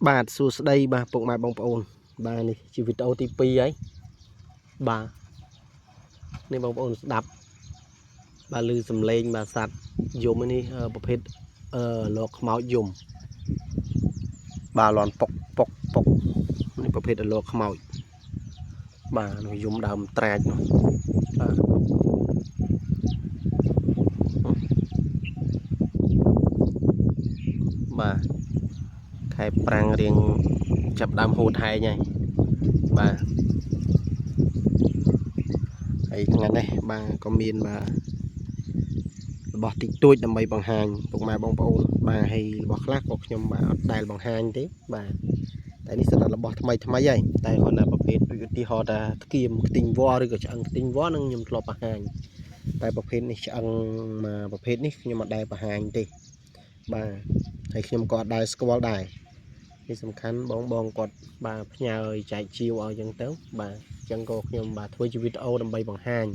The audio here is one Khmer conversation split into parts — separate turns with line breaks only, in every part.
បាទសួស្តីបាទពុកម៉ែបងប្អូនបាទនេះជាវីដេអូទី2ហើយបាទនេះបងប្អូនស្ដាប់បាទឮសំឡេងបាទសัตว์យំនេះប្រភេទលោកខ្មោចយំបាទលន់ពុកនេះប្រភេទលោកខ្មោចបាទនោះយំដើមត្រាចនោះបាទខែប្រាំងរៀងចាប់ដើមហូតហែងហើយបាទហើយថ្ងៃនេះបាទក៏មានបាទរបស់តិចតួចដើម្បីបង្ហាញពុកម៉ែបងប្អូនបាទហើយរបស់ខ្លះក៏ខ្ញុំបាទអត់ដែលបង្ហាញទេបាទតែនេះស្ដាប់របស់ថ្មីហើយតែគាត់ណាប្រភេទដូចឧទាហរណ៍ថាស្គៀមខ្ទិញវល្លិឬក៏ឆ្អឹងខ្ទិញវល្លិនឹងខ្ញុំធ្លាប់បង្ហាញតែប្រភេទនេះឆ្អឹងមកប្រភេទនេះខ្ញុំអត់ដែលបង្ហាញទេបាទហើយខ្ញុំក៏អត់ដែលស្គាល់ដែរនេះសំខាន់បងគាត់បាទផ្ញើឲ្យចែកជាវឲ្យអញ្ចឹងទៅបាទអញ្ចឹងក៏ខ្ញុំបាទធ្វើជាវីដេអូដើម្បីបង្ហាញ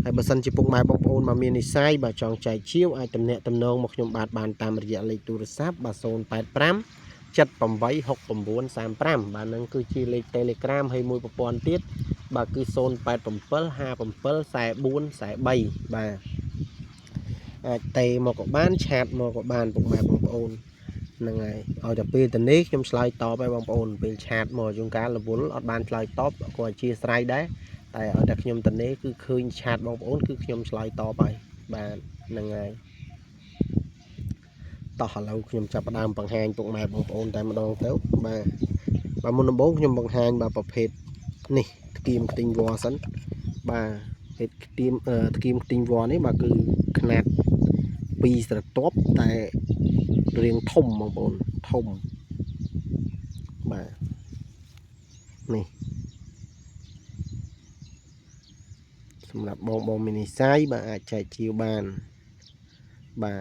ហើយបើសិនជាពុកម៉ែបងប្អូនមកមាននិស្ស័យបាទចង់ចែកជាវអាចទំនាក់ទំនងមកខ្ញុំបានតាមរយៈលេខទូរស័ព្ទបាទ085 786935បាទនឹងគឺជាលេខ Telegram ហើយមួយប្រព័ន្ធទៀតបាទគឺ087574443បាទអាចតេមកក៏បានឆាតមកក៏បានពុកម៉ែបងប្អូនហ្នឹងហើយឲ្យតែពេលទៅនេះខ្ញុំឆ្លើយតបឲ្យបងប្អូនពេលឆាតមកជួនកាលរវល់អត់បានឆ្លើយតបក៏អធិស្ឋានដែរតែឲ្យតែខ្ញុំទៅនេះគឺឃើញឆាតបងប្អូនគឺខ្ញុំឆ្លើយតបហើយបាទហ្នឹងហើយតោះឥឡូវខ្ញុំចាប់ផ្ដើមបង្ហាញពុកម៉ែបងប្អូនតែម្ដងទៅបាទមុនដំបូងខ្ញុំបង្ហាញបាទប្រភេទនេះស្គៀមខ្ទិញវល្លិសិនបាទប្រភេទស្គៀមខ្ទិញវល្លិនេះបាទគឺຂະຫນាត2ស្រទាប់តែរាងធំបងប្អូនធំបាទនេះសម្រាប់បងមាននិស្ស័យបាទអាចចែកជាវបានបាទ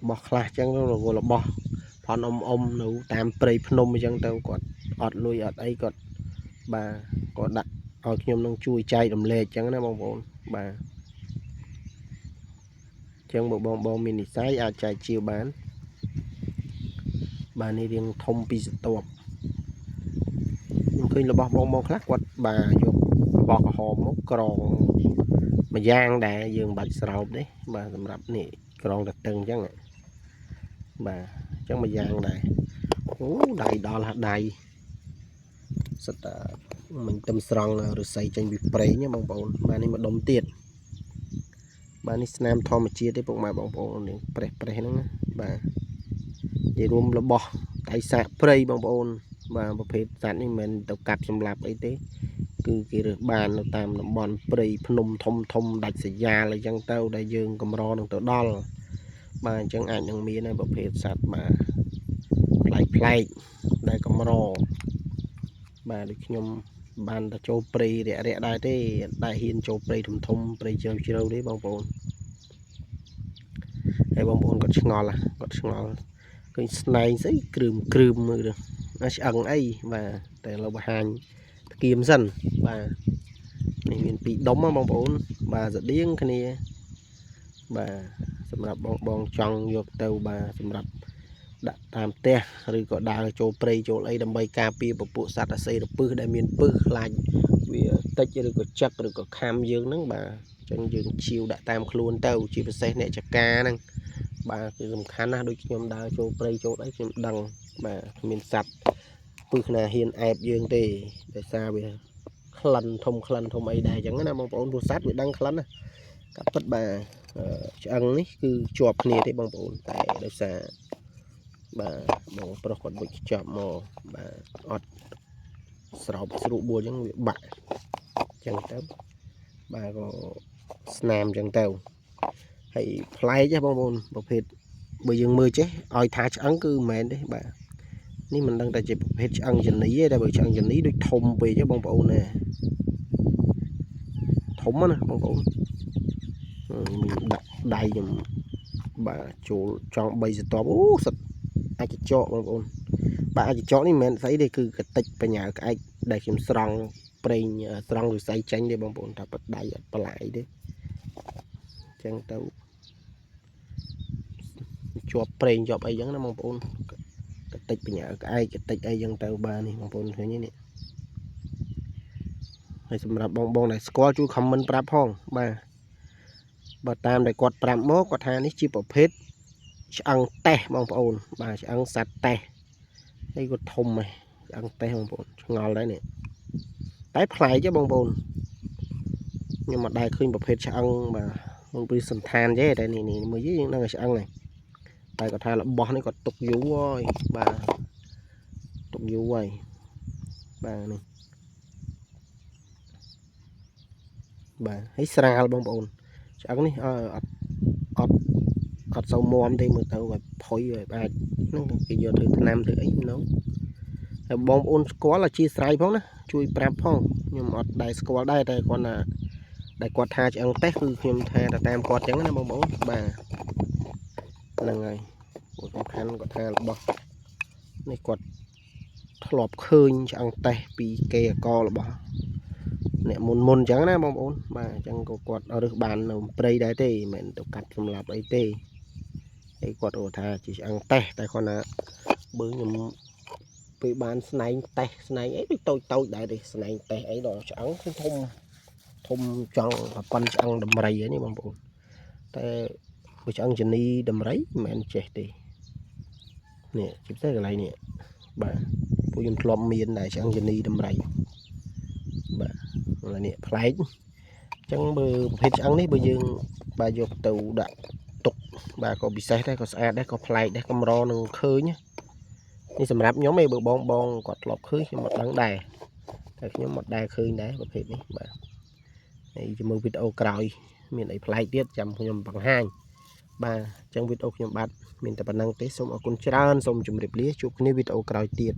របស់ខ្លះចឹងរបស់ផនអ៊ំនៅតាមព្រៃភ្នំអញ្ចឹងទៅគាត់អត់លុយអត់អីគាត់បាទគាត់ដាក់ឲ្យខ្ញុំនឹងជួយចែករំលែកអញ្ចឹងណាបងប្អូនបាទអញ្ចឹងបងមាននិស្ស័យអាចចែកជាវបានបាទនេះរៀងធំពីស្រទាប់ខ្ញុំឃើញរបស់បងខ្លះគាត់បាទយកបោះក្រហមមកក្រងមួយយ៉ាងដែរយើងបាច់ស្រោបទេបាទសម្រាប់នេះក្រងតឹងអញ្ចឹងបាទអញ្ចឹងមួយយ៉ាងដែរអូដៃដល់ដៃសិតតែមិនទឹមស្រង់ឫស្សីចេញពីព្រៃណាបងប្អូនបាទនេះមួយដុំទៀតបាទនេះស្នាមធម្មជាតិទេពុកម៉ែបងប្អូននេះប្រេះហ្នឹងបាទនិយាយរួមរបស់ដៃសាកព្រៃបងប្អូនបាទប្រភេទសត្វនេះមិនមែនទៅកាប់សម្លាប់អីទេគឺគេរើសបាននៅតាមតំបន់ព្រៃភ្នំធំដាច់ស្រយាលអីចឹងទៅដែលយើងកម្រនឹងទៅដល់បាទអញ្ចឹងអាចនឹងមាននៅប្រភេទសត្វបាទប្លែកដែលកម្របាទដូចខ្ញុំបានទៅចូលព្រៃរាក់ដែរទេតែហ៊ានចូលព្រៃធំព្រៃជ្រៅទេបងប្អូនហើយបងប្អូនគាត់ឆ្ងល់ឃើញស្នែងស្អីគ្រឿមមើលឆ្អឹងអីបាទតែឥឡូវបង្ហាញស្គៀមសិនបាទនេះមាន2ដុំបងប្អូនបាទស្តៀងគ្នាបាទសម្រាប់បងចង់យកទៅបាទសម្រាប់ដាក់តាមផ្ទះឬក៏ដើរចូលព្រៃចូលអីដើម្បីការពារពពួកសត្វអាសីរពឹសដែលមានពឹសខ្លាចវាតិចឬក៏ចឹកឬក៏ខាំយើងហ្នឹងបាទអញ្ចឹងយើងឈៀវដាក់តាមខ្លួនទៅជាពិសេសអ្នកចកាហ្នឹងបាទគឺសំខាន់ណាស់ដូចខ្ញុំដើរចូលព្រៃចូលអីខ្ញុំដឹងបាទគ្មានសត្វពឹសណាហ៊ានអែបយើងទេដោយសារវាក្លិនធំអីដែរអញ្ចឹងណាបងប្អូនព្រោះសត្វវាដឹងក្លិនណាកាប់ពិតបាទឆ្អឹងនេះគឺជាប់គ្នាទេបងប្អូនតែដោយសារបាទបងប្រុសគាត់វិចខ្ចប់មកបាទអត់ស្រោបស្រួលបួលអញ្ចឹងវាបាក់អញ្ចឹងទៅបាទក៏ស្នាមអញ្ចឹងទៅហើយប្លែកទេបងប្អូនប្រភេទបើយើងមើលចេះឲ្យថាឆ្អឹងគឺមិនមែនទេបាទនេះមិនដឹងតែជាប្រភេទឆ្អឹងជនីទេតែបើឆ្អឹងជនីដូចធំពេកទេបងប្អូនណាធំណាបងប្អូនmìnhដាក់ដៃខ្ញុំបាទចូលចង់3ស្រទាប់អូសិតអាចចកបងប្អូនបាទអាចចកនេះមិនមែនស្អីទេគឺកតិចបញ្ញាក្អែកដែលខ្ញុំស្រង់ប្រេងស្រង់ឫស្សីចេញទេបងប្អូនថាបដៃអត់ប្លាយទេអញ្ចឹងទៅ chọp prey chọp ấy giống nó mong bốn cái tịch bây giờ cái ai cái tịch ấy giống tàu ba này mong bốn thế như này hay sầm rạp bong bong này squat chú comment prap phong bà tam để quạt prap mốt quạt hai ní chi bảo phết ăn tè mong bốn bà ăn sạch tè đây có thùng này ăn tè mong bốn ngon đấy nè tái play chứ mong bốn nhưng mà đây khuyên bảo phết ăn mà mong bị sần than chứ đây này mới với đang sẽ ăn này đây có thay là bò này còn tục vú rồi bà tục vú rồi bà này bà thấy sra bông bồn chẳng này ọt sâu mồm thì mới tao và phối rồi bà nó cái giờ từ nam từ ấy nó bông bồn có là chia sài phong đó chui prap phong nhưng mà đại có đây đây còn là đại quạt tha chỉ ăn tếtคือខ្ញុំថាតែតាមគាត់ចឹងណាបងប្អូនបាទហ្នឹងហើយសំខាន់គាត់ថារបស់នេះគាត់ធ្លាប់ឃើញឆ្អឹងតេះពីគេអករបស់អ្នកមុនចឹងណាបងប្អូនបាទអញ្ចឹងក៏គាត់រើសបាននៅព្រៃដែរទេមិនមែនទៅកាត់សម្លាប់អីទេហើយគាត់អូថាជាឆ្អឹងតេះតែគាត់ណាបើខ្ញុំពេលបានស្នែងតេះស្នែងអីដូចតូចដែរទេស្នែងតេះអីដល់ឆ្អឹងធំចង់ប៉ុនឆ្អឹងដំរីហ្នឹងបងប្អូនតែឆ្អឹងជនីដំរីមិនមែនចេះទេនេះជិះទៅកន្លែងនេះបាទពួកខ្ញុំធ្លាប់មានដែរឆ្អឹងជនីដំរីបាទកន្លែងនេះប្លែកអញ្ចឹងបើប្រភេទឆ្អឹងនេះបើយើងបាទយកទៅដាក់ទុកបាទក៏ពិសេសដែរក៏ស្អាតដែរក៏ប្លែកដែរកម្រនឹងឃើញនេះសម្រាប់ខ្ញុំឯងបើបងគាត់ធ្លាប់ឃើញខ្ញុំអត់ដឹងដែរតែខ្ញុំអត់ដែរឃើញដែរប្រភេទនេះបាទហើយជាមួយវីដេអូក្រោយមានអីប្លែកទៀតចាំខ្ញុំបង្ហាញបាទអញ្ចឹងវីដេអូខ្ញុំបាទមានតែប៉ុណ្្នឹងទេសូមអរគុណច្រើនសូមជម្រាបលាជួបគ្នាវីដេអូក្រោយទៀត